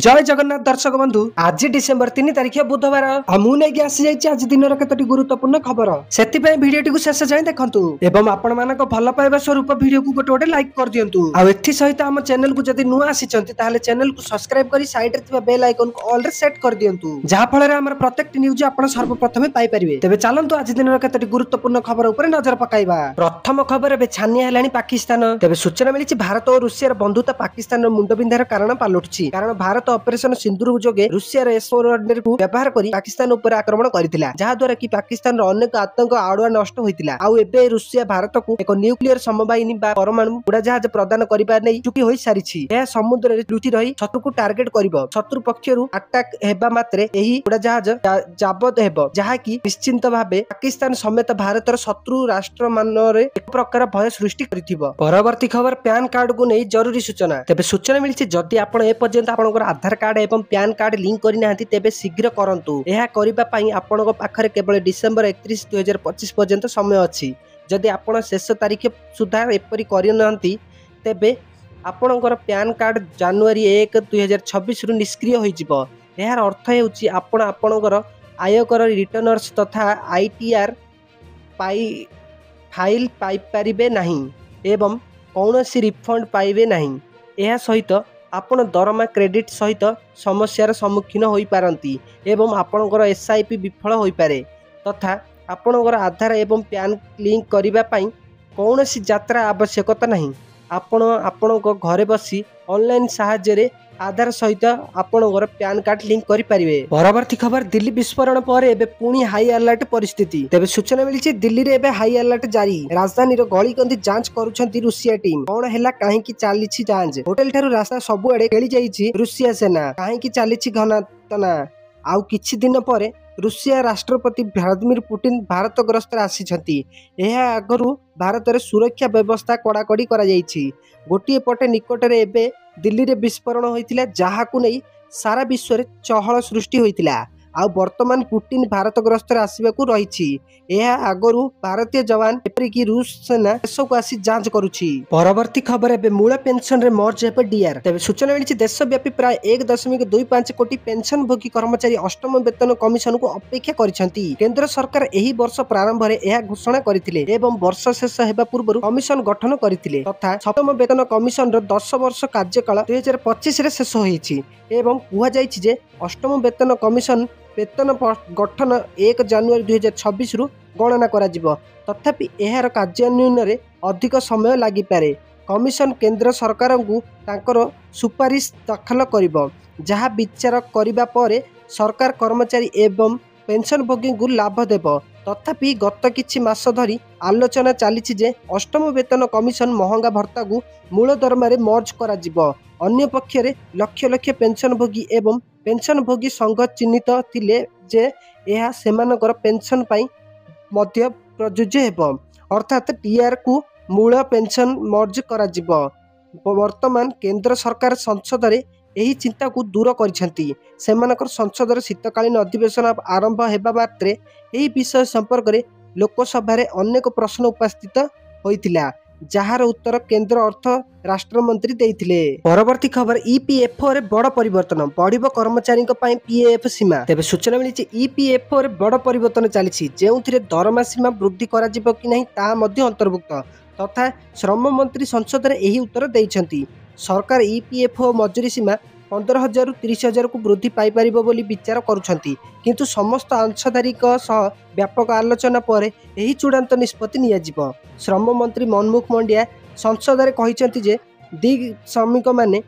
जय जगन्नाथ दर्शक बंधु आज डिसेम्बर 3 तारिख बुधवार मुझे आसी आज दिन कतोटी गुरुत्वपूर्ण खबर से भिडियो शेष जाए देखु एवं आपण मान भल पाइबा स्वरूप भिडियो को गोटे गोटे लाइक कर दिंतु आथि सहित आम चैनल को जब नुआ आसी चैनल को सब्सक्राइब कर साइड रे बेल आइकन को ऑल रे सेट कर दिंतु जहाँ फल आम प्रत्येक न्यूज आप सर्वप्रथम पाइपर तेज चलतु आज दिन कतोटी गुरुत्वपूर्ण खबर उपर नजर पकाइबा। प्रथम खबर ए छानिया है पाकिस्तान तेज सूचना मिली भारत और रूसिया बंधुता पाकिस्तान मुंडबिंधार कारण पलटुछि कारण भारत ऑपरेशन सिंदूर जोगे रूसिया एस-400 को व्यवहार करी पाकिस्तान उपर आक्रमण करथिला जहा द्वारा कि पाकिस्तान रो अनेक आतंक आड़ुआ नष्ट होइतिला आउ एबे रूसिया भारत को एक न्यूक्लियर समबाहिनी बा परमाणु उड़ाजहाज प्रदान करिबा नै चुकी होई सारिछि। यह समुद्र रे लुचि रही शत्रु को टार्गेट करिवो शत्रु पक्षरु अटैक हेबा मात्रे एही उड़ाजहाज जाबत हेबो जहा कि निश्चिंत भाबे पाकिस्तान समेत भारतर शत्रु राष्ट्र मानरे एक प्रकार भय सृष्टि करिथिबो। परवर्ती खबर पैन कार्ड को नै जरूरी सूचना तेबे सूचना मिलिछि जदि आपण ए पर्यंत आपनकर आधार कार्ड एवं पैन कार्ड लिंक करना तेबे शीघ्र करंतु। यह करिबा पई आपनक पाखरे केवल डिसेंबर 31 2025 पर्यंत समय अछि। जदि आपण शेष तारिख सुधा एपरि करिनांती तेबे आपनकर पैन कार्ड जनवरी 1 2026 रु निष्क्रिय होई जिवो। एहार अर्थ हेउछि आपण आपनकर आयकर रिटर्नर्स तथा आईटीआर फाइल पाई परिबे नाही एवं कौनसी रिफंड पाइबे नाही। एहा सहित आपण दरमा क्रेडिट सहित समस्यार सम्मुखीन होई पारंती एवं आपणकर एसआईपी विफल होई पारे तथा आपणकर आधार एवं पैन लिंक करिबा पई कौनसी यात्रा आवश्यकता नहीं। आपणक घरे बसी ऑनलाइन सहायता रे आधार सहित आपणकर पैन कार्ड लिंक करि परिबे। परवर्ती खबर दिल्ली विस्फोरण पर एबे पुणी हाई अलर्ट परिस्थिति तेबे सूचना मिली दिल्ली रे एबे हाई अलर्ट जारी राजधानी रो गलीकंदी जांच करूछंती रूसिया टीम कोन हैला काहे की चालीछि जांच होटल थारु रास्ता सब एडे खेली जाईछि रूसिया सेना काहे की चालीछि घनातना आउ किछि दिन परे रूसिया राष्ट्रपति व्लादिमीर पुतिन भारत ग्रस्त आसीछंती। एहा आगरु भारत रे सुरक्षा व्यवस्था कड़ाकड़ी करा जाईछि। गोटिए पटे निकट रे एबे दिल्ली रे विस्फोरण होइतिला जाहाकु नै सारा विश्व रे चहल सृष्टि होइतिला आ वर्तमान पुतिन भारत ग्रस्त आसीबाकू रहिछि। एहा आगरु भारतीय जवान एपरि कि रूस सेना देश को आसी जांच करूछि। परवर्ती खबर एबे मूल पेंशन रे मर्ज हेबे डीआर तेबे सूचना मिलिछि देशव्यापी प्राय 1.25 कोटी पेंशन भोगी कर्मचारी अष्टम वेतन कमिशन को अपेक्षा करिसंती। केंद्र सरकार एही वर्ष प्रारंभ रे एहा घोषणा करथिले एवं वर्ष शेष हेबा पूर्व कमिशन गठन करथिले तथा सप्तम वेतन कमिशन रो 10 वर्ष कार्यकाल 2025 रे शेष होईछि एवं कुहा जाईछि जे अष्टम वेतन कमिशन वेतन गठन 1 जनवरी 2026 रु गणना करा जिवो तथापि एहार कार्यान्वयन रे अधिक समय लागि पारे। कमिशन केंद्र सरकार को तांकर सुपारिश दाखल करिवो जहा विचार करिबा परे सरकार कर्मचारी एवं पेंशन भोगी को लाभ देबो तथापि गत किछि मास धरी आलोचना चली जे अष्टम वेतन कमिशन महंगा भत्ता को मूल दरमा रे मर्ज करा जिवो। अन्य पक्षरे लक्ष लक्ष पेंशन भोगी एवं पेंशन भोगी संघ चिन्हित थिले जे यह सेमानकर पेंशन पाई मध्य प्रযোज्य हेबो अर्थात टीआर को मूल पेंशन मर्ज करा जिवो। वर्तमान केंद्र सरकार संसद रे एही चिंता को दूर करिसेंती। सेमानकर संसद शीतकालीन अधिवेशन आरंभ हेबा मात्रे एही विषय संपर्क रे लोकसभा रे अनेक प्रश्न उपस्थित होइतिला जहार उत्तर केंद्र अर्थ राष्ट्र मंत्री देइथिले। परवर्ती खबर ईपीएफओ रे बड़ परिवर्तन बढ़िबो कर्मचारी पई पीएफ सीमा तेबे सूचना मिली ईपीएफओ रे बड़ परिवर्तन चली जेउथिरे दरमा सीमा वृद्धि करा जिवो कि नहीं ता मध्य अंतर्भुक्त तथा श्रम मंत्री संसद रे एही उत्तर देइछंती। सरकार ईपीएफओ मजूरी सीमा 15,000 रु 30,000 को वृद्धि पाई परिबो बोली विचार करूछंती किंतु समस्त अंशधारी सह व्यापक आलोचना पर एही चूड़ांत निष्पत्ति निया जिवो। श्रम मंत्री मनमुख मंडिया संसद रे कहिसंती जे दिग श्रमिक माने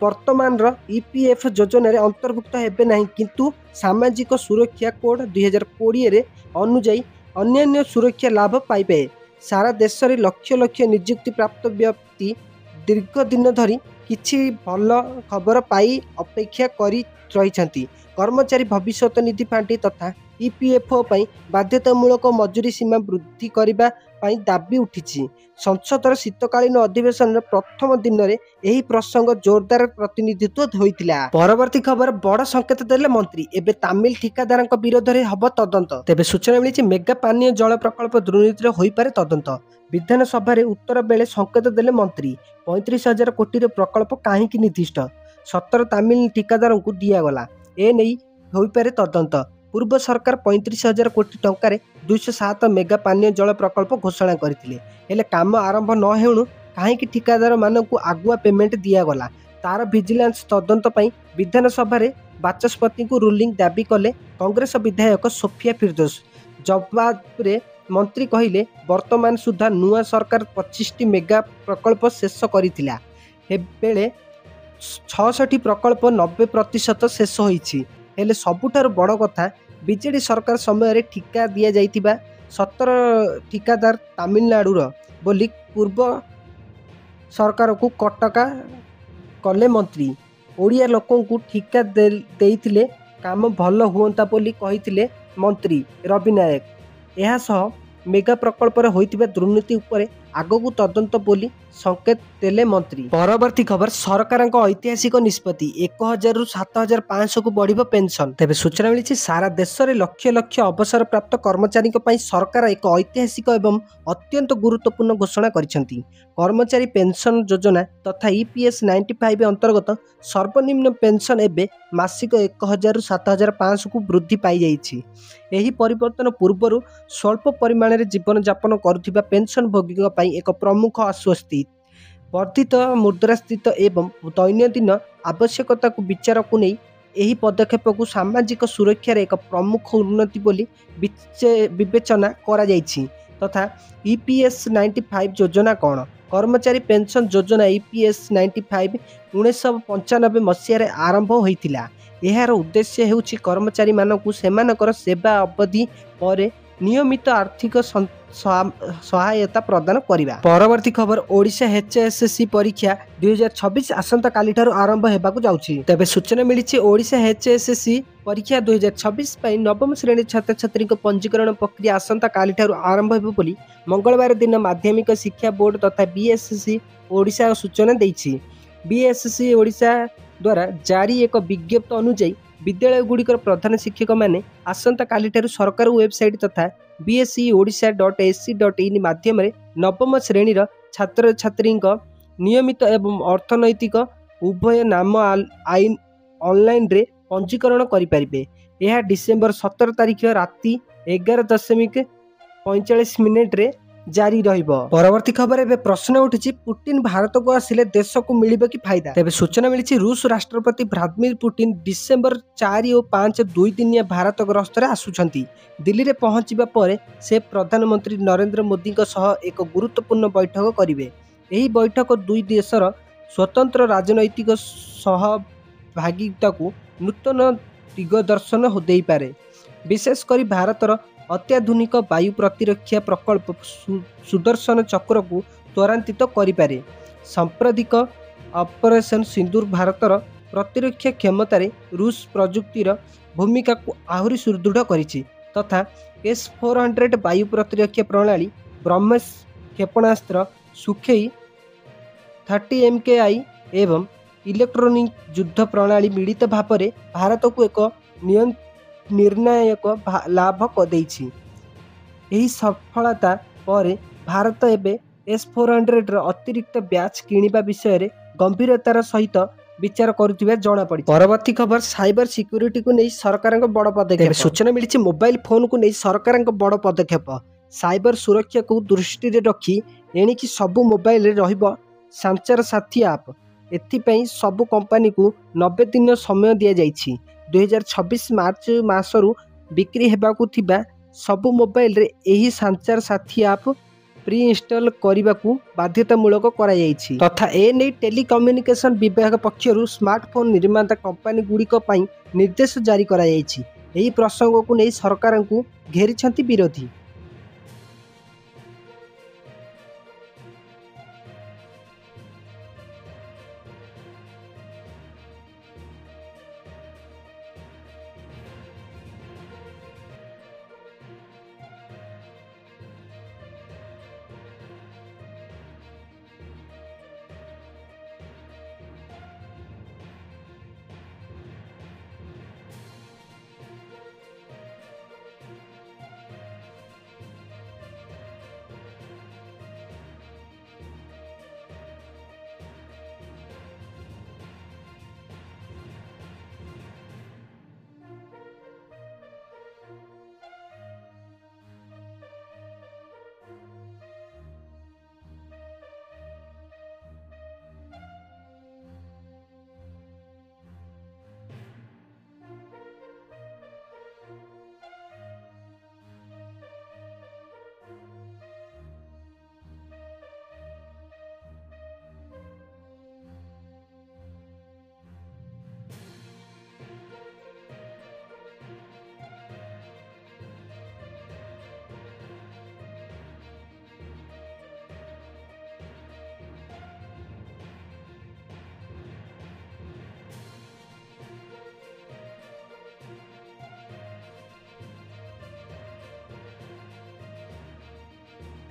वर्तमान ईपीएफ योजना रे अंतर्भुक्त हेबे नहीं किंतु सामाजिक सुरक्षा कोड 2020 रे अनुଯାयी अन्य सुरक्षा लाभ पाइबे। सारा देश रे लक्ष लक्ष नियुक्ति प्राप्त व्यक्ति दीर्घ दिन धरी किछि भल खबर पाई अपेक्षा करी रहिछंती। कर्मचारी भविष्य निधि पांठी तथा ईपीएफओ पई बाध्यतामूलक मजूरी सीमा वृद्धि करिबा पई दाबी उठिछि। संसदर शीतकालीन अधिवेशन प्रथम दिन रे एही प्रसंग जोरदार प्रतिनिधित्व होइतिला। परवर्ती खबर बड़ संकेत देले मंत्री एबे तमिल ठिकादार विरोध रे हब तदंत तेबे सूचना मिली मेगा पानीय जल प्रकल्प दुर्नीति रे होई पारे तदंत। विधानसभा रे उत्तर बेले संकेत देले मंत्री 35,000 कोटी रे प्रकल्प काहेकि निर्दिष्ट 17 ତାମିଲ ଠିକାଦାରଙ୍କୁ ଦିଆଗଲା। ଏନେଇ ହୋଇପାରେ ତଦନ୍ତ। ପୂର୍ବ ସରକାର 35,000 କୋଟି ଟଙ୍କାରେ 207 ମେଗା ପାନୀୟ ଜଳ ପ୍ରକଳ୍ପ ଘୋଷଣା କରିଥିଲେ। ହେଲେ କାମ ଆରମ୍ଭ ନ ହେଉଣୁ କାହିଁକି ଠିକାଦାରମାନଙ୍କୁ ଆଗୁଆ ପେମେଣ୍ଟ ଦିଆଗଲା, ତାର ଭିଜିଲାନ୍ସ ତଦନ୍ତ ପାଇଁ ବିଧାନସଭାରେ ବାଚସ୍ପତିଙ୍କୁ ରୁଲିଂ ଦାବି କଲେ କଂଗ୍ରେସ ବିଧାୟକ ସୋଫିଆ ଫିରଦୋଷ। ଜବାବରେ ମନ୍ତ୍ରୀ କହିଲେ, ବର୍ତ୍ତମାନ ସୁଦ୍ଧା ନୂଆ ସରକାର 25ଟି ମେଗା ପ୍ରକଳ୍ପ ଶେଷ କରିଥିଲା ବେଳେ 66 ପ୍ରକଳ୍ପ 90% ଶେଷ ହୋଇଛି। ହେଲେ ସବୁଠାରୁ ବଡ଼ କଥା, ବିଜେଡି ସରକାର ସମୟରେ ଠିକା ଦିଆଯାଇଥିବା 17 ଠିକାଦାର ତାମିଲନାଡୁର ବୋଲି ପୂର୍ବ ସରକାରକୁ କଟକା କଲେ ମନ୍ତ୍ରୀ। ଓଡ଼ିଆ ଲୋକଙ୍କୁ ଠିକା ଦେଇଥିଲେ କାମ ଭଲ ହୁଅନ୍ତା ବୋଲି କହିଥିଲେ ମନ୍ତ୍ରୀ ରବି ନାୟକ। ଏହାସହ ମେଗା ପ୍ରକଳ୍ପରେ ହୋଇଥିବା ଦୁର୍ନୀତି ଉପରେ ଆଗକୁ ତଦନ୍ତ ବୋଲି ସଂକେତ ଦେଲେ ମନ୍ତ୍ରୀ। ପରବର୍ତ୍ତୀ ଖବର, ସରକାରଙ୍କ ଐତିହାସିକ ନିଷ୍ପତ୍ତି 1,000ରୁ 7,500କୁ ବଢ଼ିବ ପେନସନ। ତେବେ ସୂଚନା ମିଳିଛି, ସାରା ଦେଶରେ ଲକ୍ଷ ଲକ୍ଷ ଅବସରପ୍ରାପ୍ତ କର୍ମଚାରୀଙ୍କ ପାଇଁ ସରକାର ଏକ ଐତିହାସିକ ଏବଂ ଅତ୍ୟନ୍ତ ଗୁରୁତ୍ୱପୂର୍ଣ୍ଣ ଘୋଷଣା କରିଛନ୍ତି। କର୍ମଚାରୀ ପେନସନ ଯୋଜନା ତଥା EPS 95 ଅନ୍ତର୍ଗତ ସର୍ବନିମ୍ନ ପେନସନ ଏବେ ମାସିକ 1,000ରୁ 7,500କୁ ବୃଦ୍ଧି ପାଇଯାଇଛି। ଏହି ପରିବର୍ତ୍ତନ ପୂର୍ବରୁ ସ୍ୱଳ୍ପ ପରିମାଣରେ ଜୀବନଯାପନ କରୁଥିବା ପେନସନଭୋଗୀଙ୍କ ପାଇଁ ଏକ ପ୍ରମୁଖ ଆଶ୍ୱସ୍ତି। ବର୍ଦ୍ଧିତ ମୁଦ୍ରାସ୍ଫୀତି ଏବଂ ଦୈନନ୍ଦିନ ଆବଶ୍ୟକତାକୁ ବିଚାରକୁ ନେଇ ଏହି ପଦକ୍ଷେପକୁ ସାମାଜିକ ସୁରକ୍ଷାରେ ଏକ ପ୍ରମୁଖ ଉନ୍ନତି ବୋଲି ବିବେଚନା କରାଯାଇଛି। ତଥା EPS 95 ଯୋଜନା କ'ଣ? କର୍ମଚାରୀ ପେନସନ ଯୋଜନା EPS 95 1995 ମସିହାରେ ଆରମ୍ଭ ହୋଇଥିଲା। ଏହାର ଉଦ୍ଦେଶ୍ୟ ହେଉଛି କର୍ମଚାରୀମାନଙ୍କୁ ସେମାନଙ୍କର ସେବା ଅବଧି ପରେ ନିୟମିତ ଆର୍ଥିକ ସହାୟତା ପ୍ରଦାନ କରିବା। ପରବର୍ତ୍ତୀ ଖବର, ଓଡ଼ିଶା HSSC ପରୀକ୍ଷା 2026 ଆସନ୍ତାକାଲିଠାରୁ ଆରମ୍ଭ ହେବାକୁ ଯାଉଛି। ତେବେ ସୂଚନା ମିଳିଛି, ଓଡ଼ିଶା HSSC ପରୀକ୍ଷା 2026 ପାଇଁ ନବମ ଶ୍ରେଣୀ ଛାତ୍ରଛାତ୍ରୀଙ୍କ ପଞ୍ଜୀକରଣ ପ୍ରକ୍ରିୟା ଆସନ୍ତାକାଲିଠାରୁ ଆରମ୍ଭ ହେବ ବୋଲି ମଙ୍ଗଳବାର ଦିନ ମାଧ୍ୟମିକ ଶିକ୍ଷା ବୋର୍ଡ ତଥା BSSC ଓଡ଼ିଶା ସୂଚନା ଦେଇଛି। BSSC ଓଡ଼ିଶା ଦ୍ୱାରା ଜାରି ଏକ ବିଜ୍ଞପ୍ତି ଅନୁଯାୟୀ ବିଦ୍ୟାଳୟଗୁଡ଼ିକର ପ୍ରଧାନ ଶିକ୍ଷକମାନେ ଆସନ୍ତାକାଲିଠାରୁ ସରକାର ୱେବସାଇଟ ତଥା bseodisha.ac.in ମାଧ୍ୟମରେ ନବମ ଶ୍ରେଣୀର ଛାତ୍ରଛାତ୍ରୀଙ୍କ ନିୟମିତ ଏବଂ ଅର୍ଥନୈତିକ ଉଭୟ ନାମ ଅନଲାଇନରେ ପଞ୍ଜୀକରଣ କରିପାରିବେ। ଏହା ଡିସେମ୍ବର 17 ତାରିଖ ରାତି 11:45ରେ ଜାରି ରହିବ। ପରବର୍ତ୍ତୀ ଖବର, ଏବେ ପ୍ରଶ୍ନ ଉଠିଛି, ପୁଟିନ ଭାରତକୁ ଆସିଲେ ଦେଶକୁ ମିଳିବ କି ଫାଇଦା? ତେବେ ସୂଚନା ମିଳିଛି, ରୁଷ ରାଷ୍ଟ୍ରପତି ଭ୍ଲାଦିମିର ପୁଟିନ ଡିସେମ୍ବର 4 ଓ 5 ଦୁଇ ଦିନିଆ ଭାରତ ଗସ୍ତରେ ଆସୁଛନ୍ତି। ଦିଲ୍ଲୀରେ ପହଞ୍ଚିବା ପରେ ସେ ପ୍ରଧାନମନ୍ତ୍ରୀ ନରେନ୍ଦ୍ର ମୋଦିଙ୍କ ସହ ଏକ ଗୁରୁତ୍ୱପୂର୍ଣ୍ଣ ବୈଠକ କରିବେ। ଏହି ବୈଠକ ଦୁଇ ଦେଶର ସ୍ୱତନ୍ତ୍ର ରାଜନୈତିକ ସହଭାଗିତାକୁ ନୂତନ ଦିଗଦର୍ଶନ ଦେଇପାରେ। ବିଶେଷ କରି ଭାରତର ଅତ୍ୟାଧୁନିକ ବାୟୁ ପ୍ରତିରକ୍ଷା ପ୍ରକଳ୍ପ ସୁଦର୍ଶନ ଚକ୍ରକୁ ତ୍ୱରାନ୍ୱିତ କରିପାରେ। ସାମ୍ପ୍ରତିକ ଅପରେସନ ସିନ୍ଦୁର ଭାରତର ପ୍ରତିରକ୍ଷା କ୍ଷମତାରେ ରୁଷ ପ୍ରଯୁକ୍ତିର ଭୂମିକାକୁ ଆହୁରି ସୁଦୃଢ଼ କରିଛି ତଥା S-400 ବାୟୁ ପ୍ରତିରକ୍ଷା ପ୍ରଣାଳୀ, ବ୍ରହ୍ମୋସ କ୍ଷେପଣାସ୍ତ୍ର, ସୁଖୋଇ 30 MKI ଏବଂ ଇଲେକ୍ଟ୍ରୋନିକ ଯୁଦ୍ଧ ପ୍ରଣାଳୀ ମିଳିତ ଭାବରେ ଭାରତକୁ ଏକ ନିର୍ଣ୍ଣାୟକ ଲାଭ ଦେଇଛି। ଏହି ସଫଳତା ପରେ ଭାରତ ଏବେ S-400ର ଅତିରିକ୍ତ ବ୍ୟାଚ୍ କିଣିବା ବିଷୟରେ ଗମ୍ଭୀରତାର ସହିତ ବିଚାର କରୁଥିବା ଜଣାପଡ଼ିଛି। ପରବର୍ତ୍ତୀ ଖବର, ସାଇବର ସିକ୍ୟୁରିଟିକୁ ନେଇ ସରକାରଙ୍କ ବଡ଼ ପଦକ୍ଷେପ। ସୂଚନା ମିଳିଛି, ମୋବାଇଲ ଫୋନକୁ ନେଇ ସରକାରଙ୍କ ବଡ଼ ପଦକ୍ଷେପ। ସାଇବର ସୁରକ୍ଷାକୁ ଦୃଷ୍ଟିରେ ରଖି ଏଣିକି ସବୁ ମୋବାଇଲରେ ରହିବ ସଞ୍ଚାର ସାଥୀ ଆପ୍। ଏଥିପାଇଁ ସବୁ କମ୍ପାନୀକୁ 90 ଦିନ ସମୟ ଦିଆଯାଇଛି। 2026 ମାର୍ଚ୍ଚ ମାସରୁ ବିକ୍ରି ହେବାକୁ ଥିବା ସବୁ ମୋବାଇଲରେ ଏହି ସଞ୍ଚାର ସାଥୀ ଆପ୍ ପ୍ରି-ଇନଷ୍ଟଲ କରିବାକୁ ବାଧ୍ୟତାମୂଳକ କରାଯାଇଛି ତଥା ଏନେଇ ଟେଲିକମ୍ୟୁନିକେସନ ବିଭାଗ ପକ୍ଷରୁ ସ୍ମାର୍ଟଫୋନ ନିର୍ମାତା କମ୍ପାନୀଗୁଡ଼ିକ ପାଇଁ ନିର୍ଦ୍ଦେଶ ଜାରି କରାଯାଇଛି। ଏହି ପ୍ରସଙ୍ଗକୁ ନେଇ ସରକାରଙ୍କୁ ଘେରିଛନ୍ତି ବିରୋଧୀ।